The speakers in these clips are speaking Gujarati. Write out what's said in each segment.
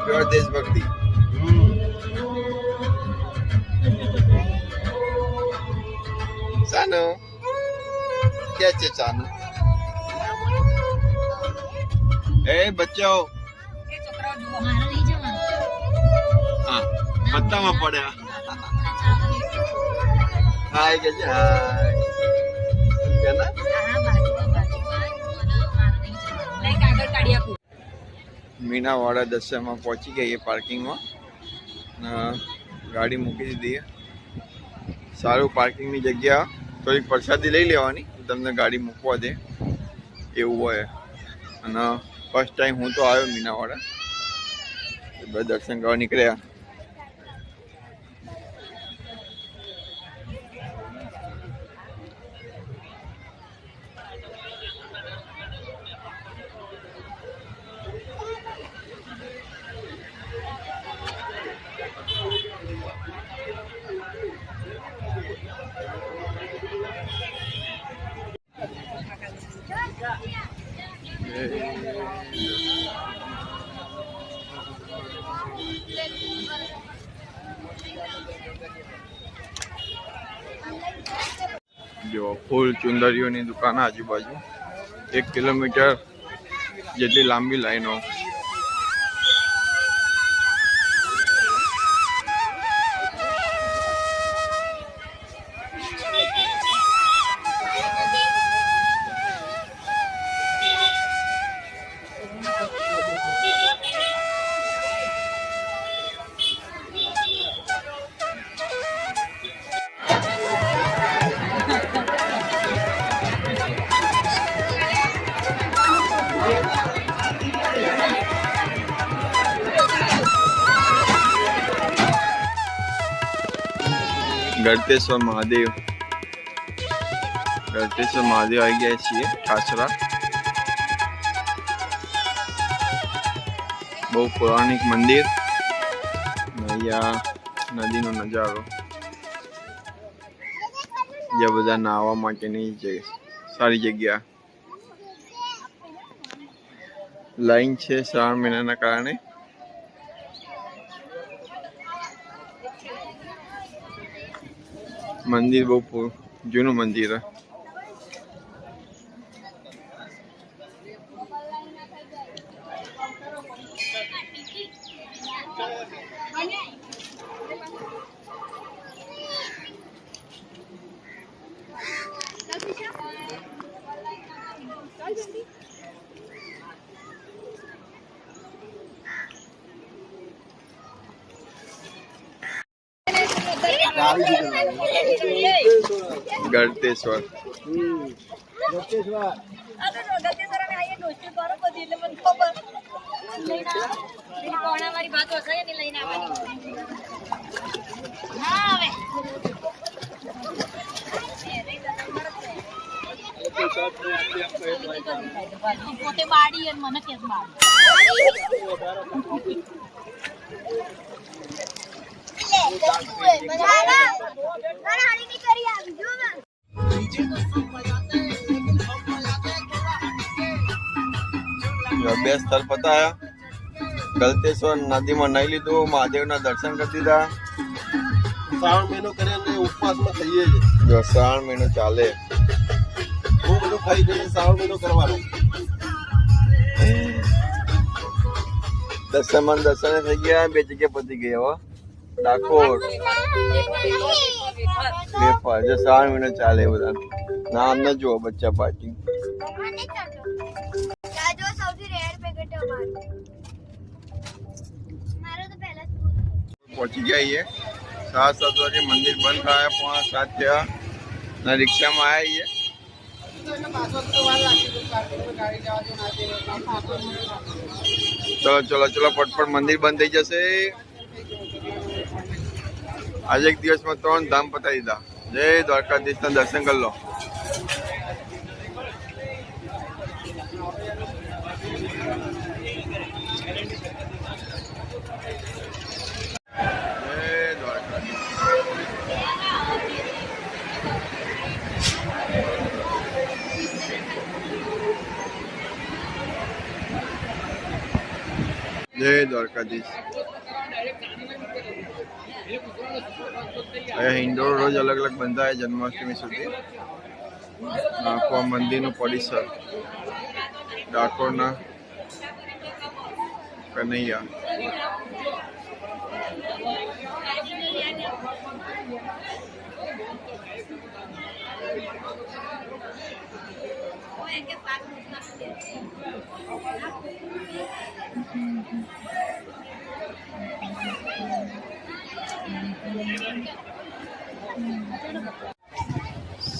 પ્યોર દેશભક્તિ. સાનુ ક્યાં છે સાનુ? એ બચ્ચાઓ હા પત્તામાં પડ્યા. હાય કે છે હાય કેના મીનાવાડા દશમાં પહોંચી ગઈ પાર્કિંગમાં. ગાડી મૂકી દીધી. સારું પાર્કિંગની જગ્યા થોડીક પ્રસાદી લઈ લેવાની તમને ગાડી મૂકવા દે એવું હોય. અને ફર્સ્ટ ટાઈમ હું તો આવ્યો મીનાવાડા, બધા દર્શન કરવા નીકળ્યા. જો ફૂલ ચુંદરીઓની દુકાન આજુબાજુ 1 કિલોમીટર જેટલી લાંબી લાઈનો. ગળતેશ્વર મહાદેવ આવી ગયા છીએ ઠાસરા. બહુ પૌરાણિક મંદિર. અહીંયા નદીનો નજારો, જ્યાં બધા નાહવા માટેની સારી જગ્યા. લાઈન છે શ્રાવણ મહિનાના કારણે. મંદિર બહુ જૂનું મંદિર હે. ગળતેશ્વર બે સ્થળ પતાયા. ગળતેશ્વર નદીમાં નાહી લીધું, મહાદેવના દર્શન કરી દીધા. શ્રાવણ મહિનો કરીને ઉપવાસમાં થઈએ છે. જો શ્રાવણ મહિનો ચાલે, બહુ બધું ખાઈ જઈને શ્રાવણ મહિનો કરવાનો. દર્શન થઈ ગયા. 2 જગ્યા પતી ગઈ. હવે ડાકોર વેફર. જો શ્રાવણ મહિનો ચાલે બધા નામ ન જુઓ બચ્ચા પાર્ટી. પહોંચી ગયા 7 વાગે. મંદિર બંધ થાય 5-7 થયા. ના રિક્ષામાં આવ્યા. ચલો ફટફટ મંદિર બંધ થઈ જશે. આજે એક દિવસમાં 3 ધામ પતાવી દીધા. જય દ્વારકાધીશના દર્શન કરી લો. જય દ્વારકાધીશ. અહીંયા હિંડોળ રોજ અલગ અલગ બંધાય જન્માષ્ટમી સુધી. આખું આ મંદિરનું પરિસર ડાકોરના કનૈયા.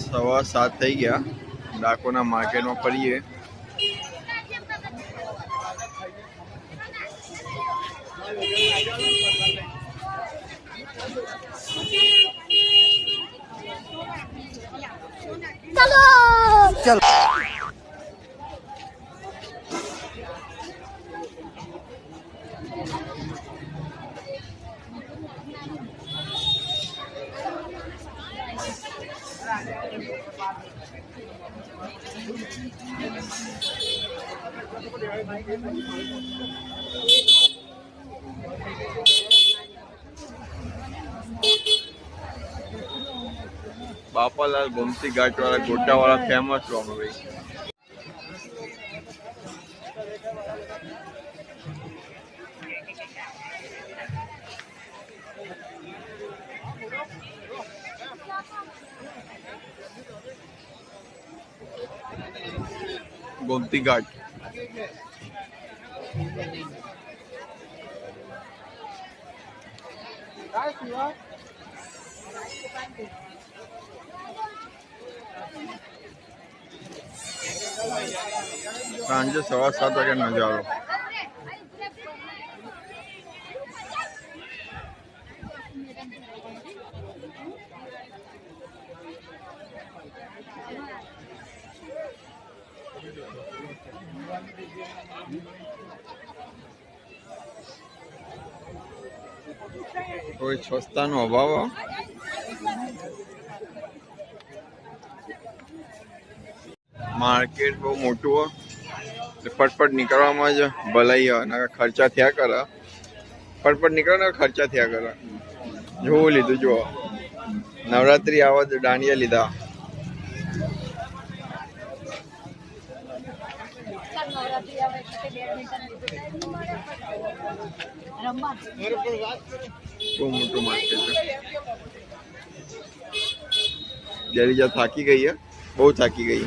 સવા 7 થઈ ગયા. ડાકોરના માર્કેટમાં ફરીએ. ચલો બાપાલાલ ગોમતી ઘાટ વાળા ગોટા વાળા ફેમસ રોમભાઈ. ગોમતી ઘાટ. સાંજે 7:15 વાગ્યા નજારો. કોઈ સ્વચ્છતાનો અભાવ. માર્કેટ બહુ મોટું ફટફટ નીકળવામાં જ ભલાઈ અને ખર્ચા થયા કરે. ફટફટ નીકળે ને ખર્ચા થયા કરે. જોવું લીધું જુઓ. નવરાત્રી આવા દાંડિયા લીધા. બહુ મોટું માર્કેટ છે. ડેલીજા થાકી ગઈ હે, બહુ થાકી ગઈ.